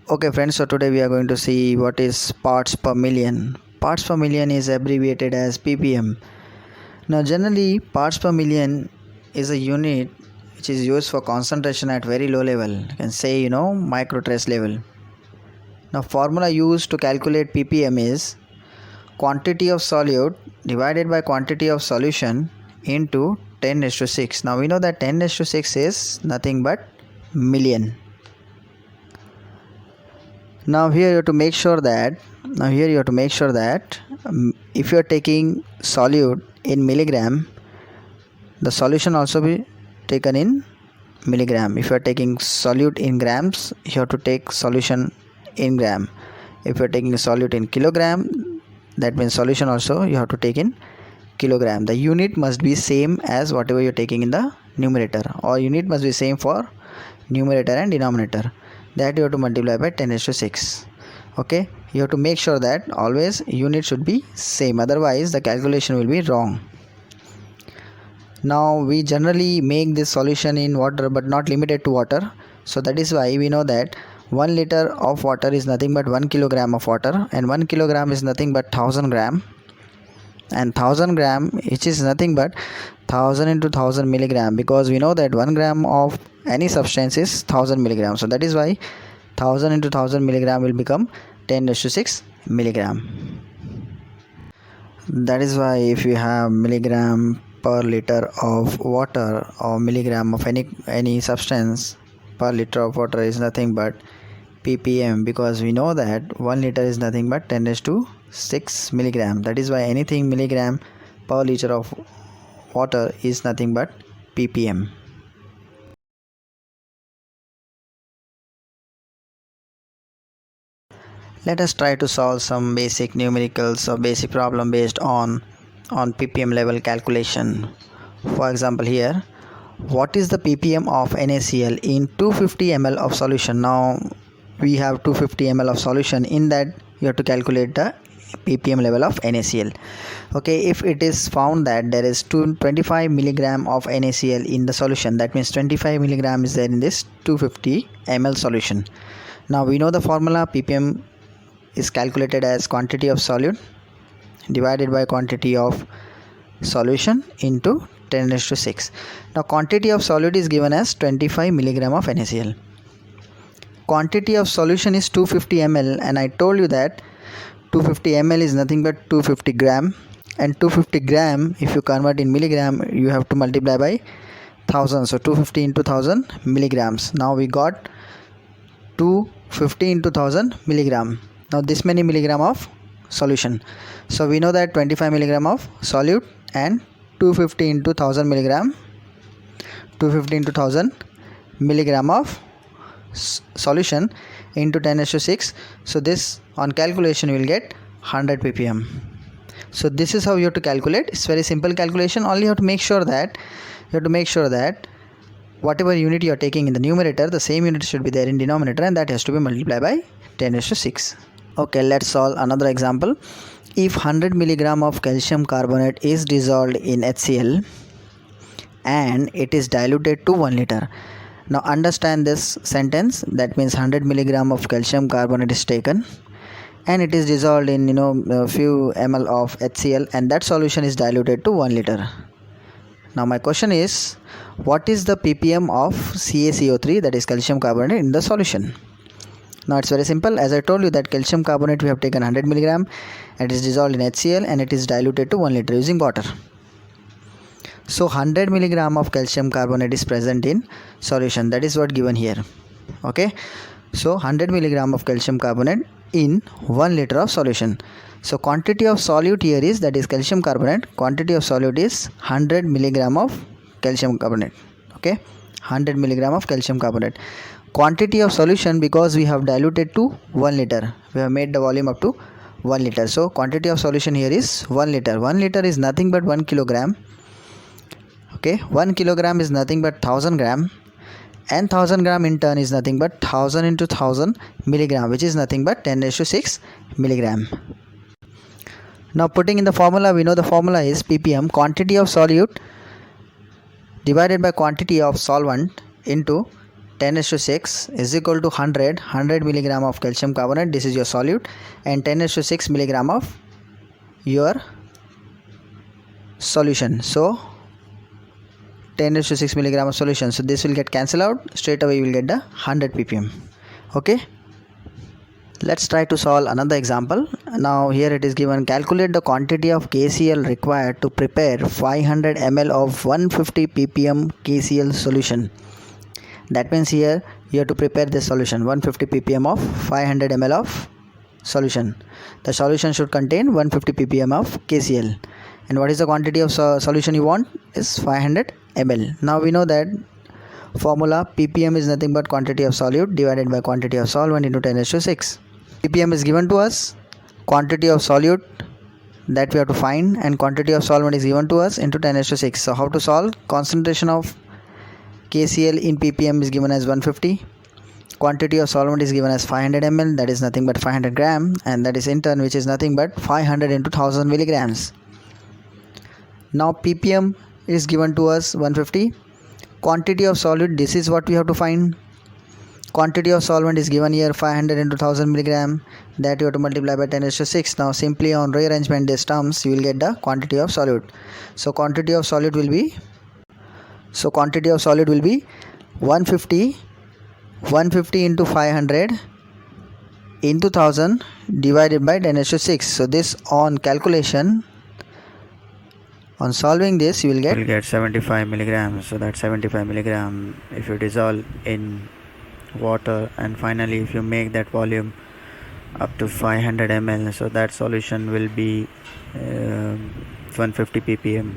Okay friends, so today we are going to see what is parts per million. Parts per million is abbreviated as ppm. Now generally parts per million is a unit which is used for concentration at very low level. You can say micro trace level. Now formula used to calculate ppm is quantity of solute divided by quantity of solution into 10⁶. Now we know that 10⁶ is nothing but million. Now here you have to make sure that if you are taking solute in milligram, the solution also be taken in milligram. If you are taking solute in grams, you have to take solution in gram. If you are taking solute in kilogram, that means solution also you have to take in kilogram. The unit must be same as whatever you are taking in the numerator, or unit must be same for numerator and denominator. That you have to multiply by 10⁶. Okay, you have to make sure that always unit should be same, otherwise the calculation will be wrong. Now we generally make this solution in water but not limited to water, so that is why we know that 1 liter of water is nothing but 1 kilogram of water, and 1 kilogram is nothing but 1000 gram, and 1000 gram which is nothing but 1000 into 1000 milligram, because we know that 1 gram of any substance is 1000 milligram. So that is why 1000 into 1000 milligram will become 10⁶ milligram. That is why if you have milligram per liter of water or milligram of any substance per liter of water is nothing but ppm, because we know that 1 liter is nothing but 10⁶ milligram. That is why anything milligram per liter of water is nothing but ppm. Let us try to solve some basic numericals or basic problem based on ppm level calculation. For example, here, what is the ppm of NaCl in 250 ml of solution? Now we have 250 ml of solution. In that you have to calculate the ppm level of NaCl. Okay, if it is found that there is 25 milligram of NaCl in the solution, that means 25 milligram is there in this 250 ml solution. Now we know the formula. ppm is calculated as quantity of solute divided by quantity of solution into 10⁶. Now quantity of solute is given as 25 milligram of NaCl. Quantity of solution is 250 ml, and I told you that 250 ml is nothing but 250 gram, and 250 gram if you convert in milligram you have to multiply by 1000. So 250 into 1000 milligrams. Now we got 250 into 1000 milligram. Now this many milligram of solution. So we know that 25 milligram of solute and 250 into 1000 milligram, 250 into 1000 milligram of solution into 10⁶. So this on calculation you will get 100 ppm. So this is how you have to calculate. It's very simple calculation. Only you have to make sure that whatever unit you are taking in the numerator, the same unit should be there in denominator, and that has to be multiplied by 10⁶. Okay, let's solve another example. If 100 milligram of calcium carbonate is dissolved in HCl and it is diluted to 1 liter. Now understand this sentence. That means 100 milligram of calcium carbonate is taken and it is dissolved in a few ml of HCl, and that solution is diluted to 1 liter. Now my question is, what is the ppm of CaCO3, that is calcium carbonate, in the solution? Now it's very simple. As I told you that calcium carbonate we have taken 100 milligram, it is dissolved in HCl and it is diluted to 1 liter using water. So 100 milligram of calcium carbonate is present in solution. That is what given here. Okay, so 100 milligram of calcium carbonate in 1 liter of solution. So quantity of solute here is, that is calcium carbonate, quantity of solute is 100 milligram of calcium carbonate. Okay, 100 milligram of calcium carbonate. Quantity of solution, because we have diluted to 1 liter, we have made the volume up to 1 liter. So quantity of solution here is 1 liter. 1 liter is nothing but 1 kilogram. Okay, 1 kilogram is nothing but 1000 gram, and 1000 gram in turn is nothing but 1000 into 1000 milligram, which is nothing but 10⁶ milligram. Now putting in the formula, we know the formula is ppm, quantity of solute divided by quantity of solvent into 10 is to 6 is equal to 100 milligram of calcium carbonate, this is your solute, and 10 is to 6 milligram of your solution. So 10 is to 6 milligram of solution, so this will get cancelled out, straight away you will get the 100 ppm. Okay, let's try to solve another example. Now here it is given, calculate the quantity of KCl required to prepare 500 ml of 150 ppm KCl solution. That means here you have to prepare this solution 150 ppm of 500 ml of solution. The solution should contain 150 ppm of KCl, and what is the quantity of solution you want is 500 ml. Now we know that formula ppm is nothing but quantity of solute divided by quantity of solvent into 10 is to 6. ppm is given to us, quantity of solute that we have to find, and quantity of solvent is given to us into 10 is to 6. So how to solve? Concentration of KCl in ppm is given as 150, quantity of solvent is given as 500 ml, that is nothing but 500 gram, and that is in turn which is nothing but 500 into 1000 milligrams. Now ppm is given to us 150, quantity of solute, this is what we have to find. Quantity of solvent is given here 500 into 1000 milligram, that you have to multiply by 10 is to 6. Now simply on rearrangement these terms you will get the quantity of solute. So quantity of solute will be 150 into 500 into 1000 divided by 10 is to 6. So this on calculation, on solving this you will get 75 milligrams. So that 75 milligram if you dissolve in water, and finally if you make that volume up to 500 ml, so that solution will be 150 ppm.